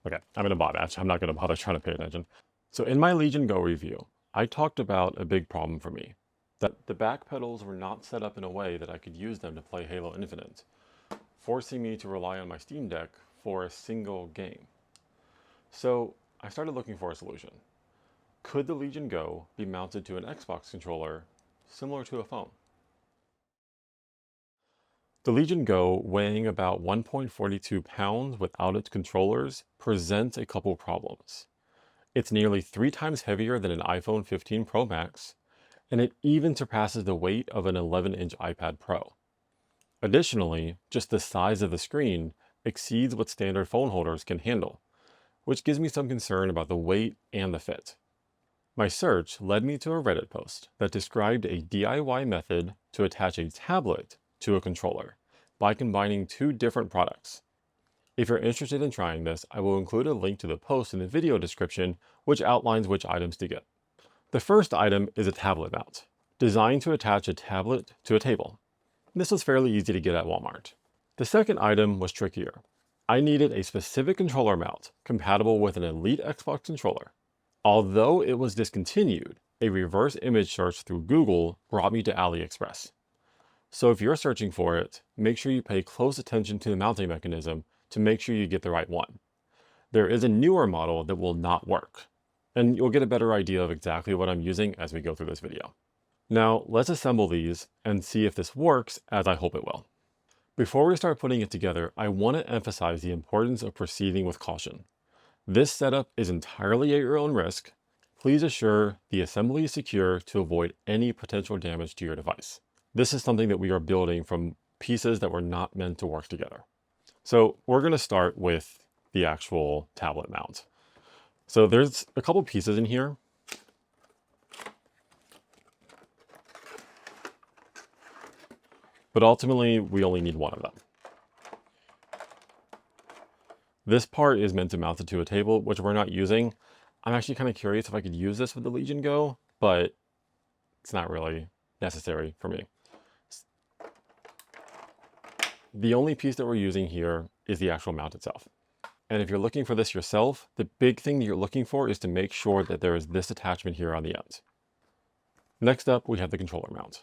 Okay, I'm in a bot match. I'm not going to bother trying to pay attention. So in my Legion Go review, I talked about a big problem for me, that the back pedals were not set up in a way that I could use them to play Halo Infinite, forcing me to rely on my Steam Deck for a single game. So I started looking for a solution. Could the Legion Go be mounted to an Xbox controller similar to a phone? The Legion Go, weighing about 1.42 pounds without its controllers, presents a couple problems. It's nearly 3 times heavier than an iPhone 15 Pro Max, and it even surpasses the weight of an 11-inch iPad Pro. Additionally, just the size of the screen exceeds what standard phone holders can handle, which gives me some concern about the weight and the fit. My search led me to a Reddit post that described a DIY method to attach a tablet to a controller by combining 2 different products. If you're interested in trying this, I will include a link to the post in the video description, which outlines which items to get. The first item is a tablet mount, designed to attach a tablet to a table. This was fairly easy to get at Walmart. The second item was trickier. I needed a specific controller mount compatible with an Elite Xbox controller. Although it was discontinued, a reverse image search through Google brought me to AliExpress. So if you're searching for it, make sure you pay close attention to the mounting mechanism to make sure you get the right one. There is a newer model that will not work, and you'll get a better idea of exactly what I'm using as we go through this video. Now let's assemble these and see if this works as I hope it will. Before we start putting it together, I want to emphasize the importance of proceeding with caution. This setup is entirely at your own risk. Please assure the assembly is secure to avoid any potential damage to your device. This is something that we are building from pieces that were not meant to work together. So we're going to start with the actual tablet mount. So there's a couple pieces in here. But ultimately, we only need one of them. This part is meant to mount it to a table, which we're not using. I'm actually kind of curious if I could use this with the Legion Go, but it's not really necessary for me. The only piece that we're using here is the actual mount itself. And if you're looking for this yourself, the big thing that you're looking for is to make sure that there is this attachment here on the end. Next up, we have the controller mount.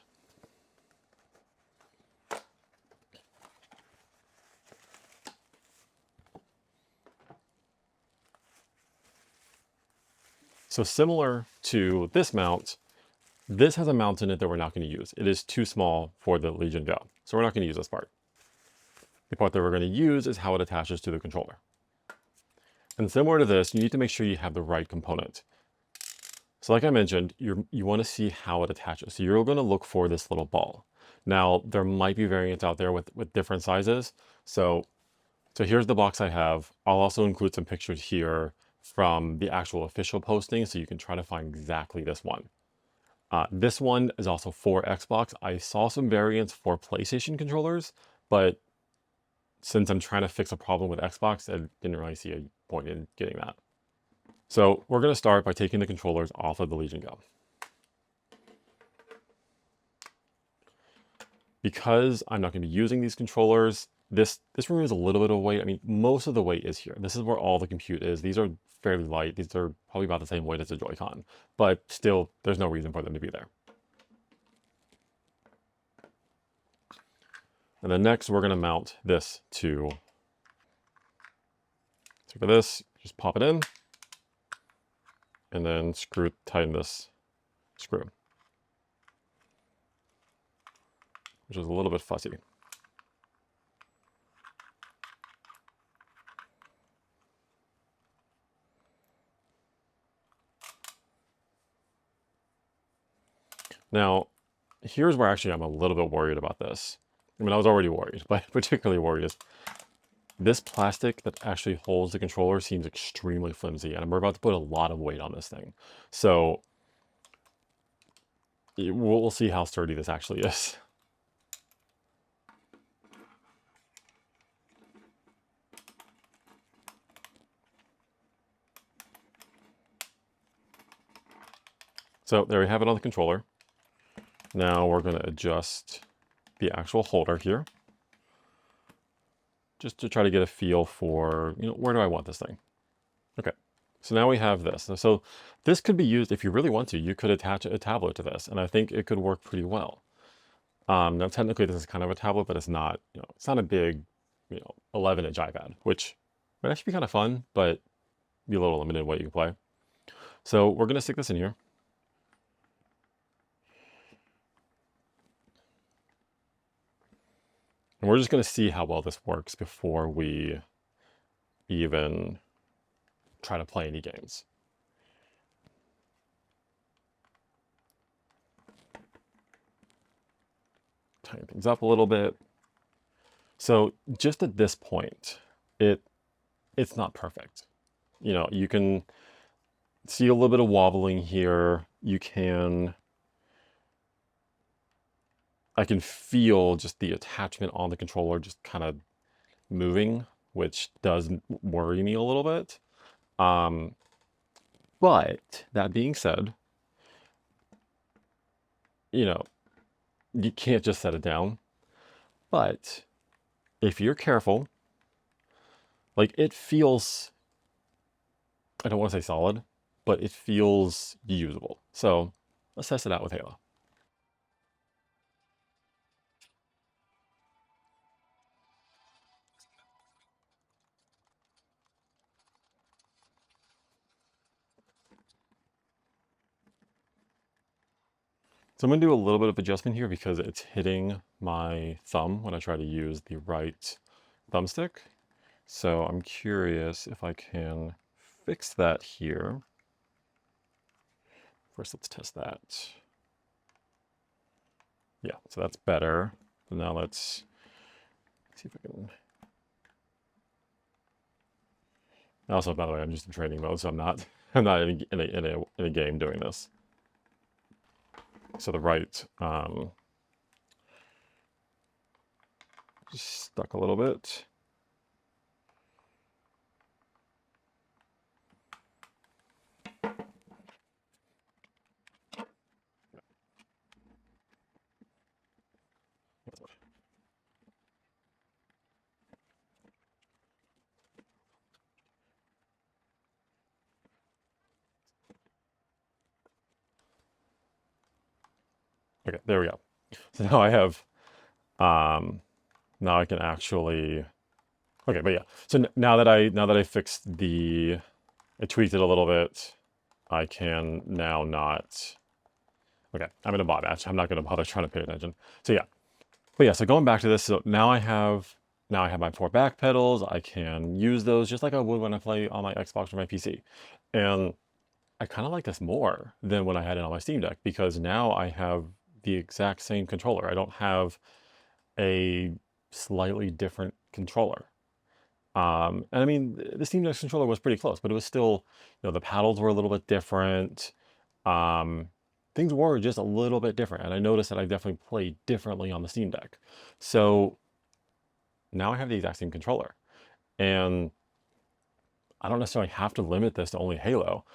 So similar to this mount, this has a mount in it that we're not going to use. It is too small for the Legion Go, so we're not going to use this part. The part that we're going to use is how it attaches to the controller. And similar to this, you need to make sure you have the right component. So like I mentioned, you want to see how it attaches. So you're going to look for this little ball. Now, there might be variants out there with different sizes. So here's the box I have. I'll also include some pictures here from the actual official posting, so you can try to find exactly this one. This one is also for Xbox. I saw some variants for PlayStation controllers, but since I'm trying to fix a problem with Xbox, I didn't really see a point in getting that. So we're going to start by taking the controllers off of the Legion Go. Because I'm not going to be using these controllers, this removes a little bit of weight. I mean, most of the weight is here. This is where all the compute is. These are fairly light. These are probably about the same weight as a Joy-Con, but still, there's no reason for them to be there. And then next, we're going to mount this to, so for this, just pop it in, and then tighten this screw, which is a little bit fussy. Now, here's where actually I'm a little bit worried about this. I mean, I was already worried, but particularly worried is this plastic that actually holds the controller seems extremely flimsy, and we're about to put a lot of weight on this thing. So we'll see how sturdy this actually is. So there we have it on the controller. Now we're going to adjust the actual holder here, just to try to get a feel for, where do I want this thing? Okay, so now we have this. So this could be used if you really want to. You could attach a tablet to this, and I think it could work pretty well. Now technically this is kind of a tablet, but it's not, it's not a big, 11-inch iPad, which might actually be kind of fun, but be a little limited in what you can play. So we're gonna stick this in here. And we're just gonna see how well this works before we even try to play any games. Tighten things up a little bit. So just at this point, it's not perfect. You can see a little bit of wobbling here. I can feel just the attachment on the controller just kind of moving, which does worry me a little bit. But that being said, you know, you can't just set it down. But if you're careful, like it feels, I don't want to say solid, but it feels usable. So let's test it out with Halo. So I'm going to do a little bit of adjustment here because it's hitting my thumb when I try to use the right thumbstick. So I'm curious if I can fix that here. First, let's test that. Yeah, so that's better. But now let's see if I can. Also, by the way, I'm just in training mode, so I'm not in a game doing this. So the right just stuck a little bit. Okay, there we go. So now I have, now I can actually, okay, but yeah. So now that I fixed I tweaked it a little bit, I can now not, okay, I'm in a bot match. I'm not gonna bother trying to pay attention. So yeah, but yeah, so going back to this, so now I have my 4 back pedals. I can use those just like I would when I play on my Xbox or my PC. And I kind of like this more than when I had it on my Steam Deck because now I have the exact same controller. I don't have a slightly different controller. And I mean, the Steam Deck controller was pretty close, but it was still, the paddles were a little bit different. Um, Things were just a little bit different. And I noticed that I definitely played differently on the Steam Deck. So now I have the exact same controller. And I don't necessarily have to limit this to only Halo.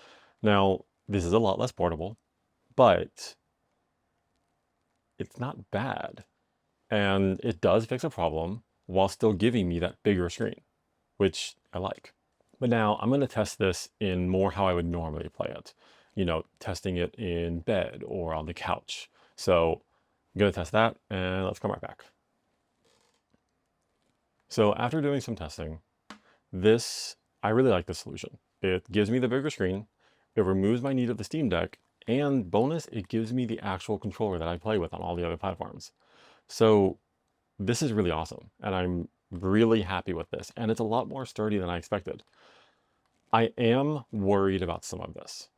Now, this is a lot less portable, but it's not bad. And it does fix a problem while still giving me that bigger screen, which I like. But now I'm going to test this in more how I would normally play it, testing it in bed or on the couch. So I'm going to test that and let's come right back. So after doing some testing, I really like this solution. It gives me the bigger screen, it removes my need of the Steam Deck, and bonus, it gives me the actual controller that I play with on all the other platforms. So this is really awesome, and I'm really happy with this, and it's a lot more sturdy than I expected. I am worried about some of this.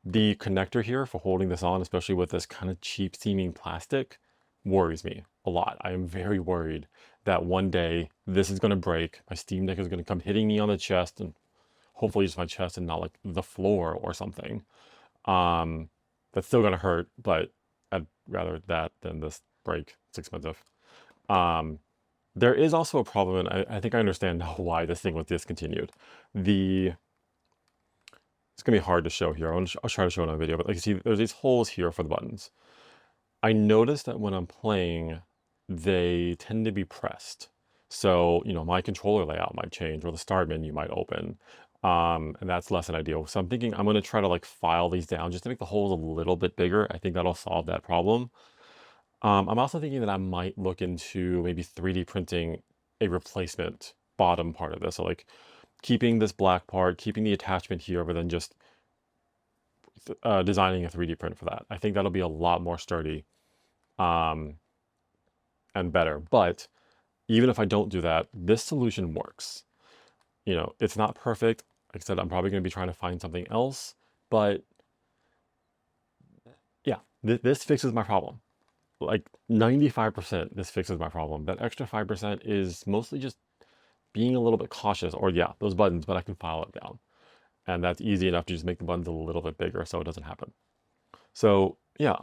The connector here for holding this on, especially with this kind of cheap seeming plastic, worries me a lot. I am very worried that one day this is going to break, my Steam Deck is going to come hitting me on the chest, and hopefully just my chest and not like the floor or something. That's still going to hurt, but I'd rather that than this break. It's expensive. There is also a problem, and I think I understand now why this thing was discontinued. It's gonna be hard to show here. I'll try to show it on a video, but like you see, there's these holes here for the buttons. I noticed that when I'm playing, they tend to be pressed. So, my controller layout might change or the start menu might open. And that's less than ideal. So I'm thinking I'm going to try to like file these down just to make the holes a little bit bigger. I think that'll solve that problem. I'm also thinking that I might look into maybe 3D printing a replacement bottom part of this. So like keeping this black part, keeping the attachment here, but then just designing a 3D print for that. I think that'll be a lot more sturdy um, and better. But even if I don't do that, this solution works. You know, it's not perfect. Like I said, I'm probably going to be trying to find something else. But yeah, this fixes my problem. Like 95%, this fixes my problem. That extra 5% is mostly just being a little bit cautious. Or yeah, those buttons, but I can file it down. And that's easy enough to just make the buttons a little bit bigger so it doesn't happen. So yeah,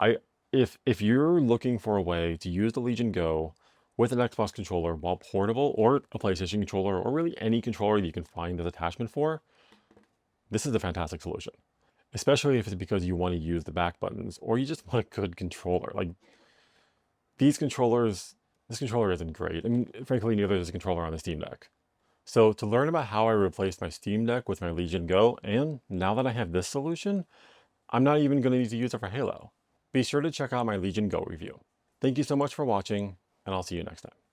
if you're looking for a way to use the Legion Go with an Xbox controller while portable, or a PlayStation controller, or really any controller you can find this attachment for, this is a fantastic solution. Especially if it's because you want to use the back buttons, or you just want a good controller. Like these controllers, this controller isn't great. I mean, frankly, neither is a controller on the Steam Deck. So to learn about how I replaced my Steam Deck with my Legion Go, and now that I have this solution, I'm not even going to need to use it for Halo. Be sure to check out my Legion Go review. Thank you so much for watching, and I'll see you next time.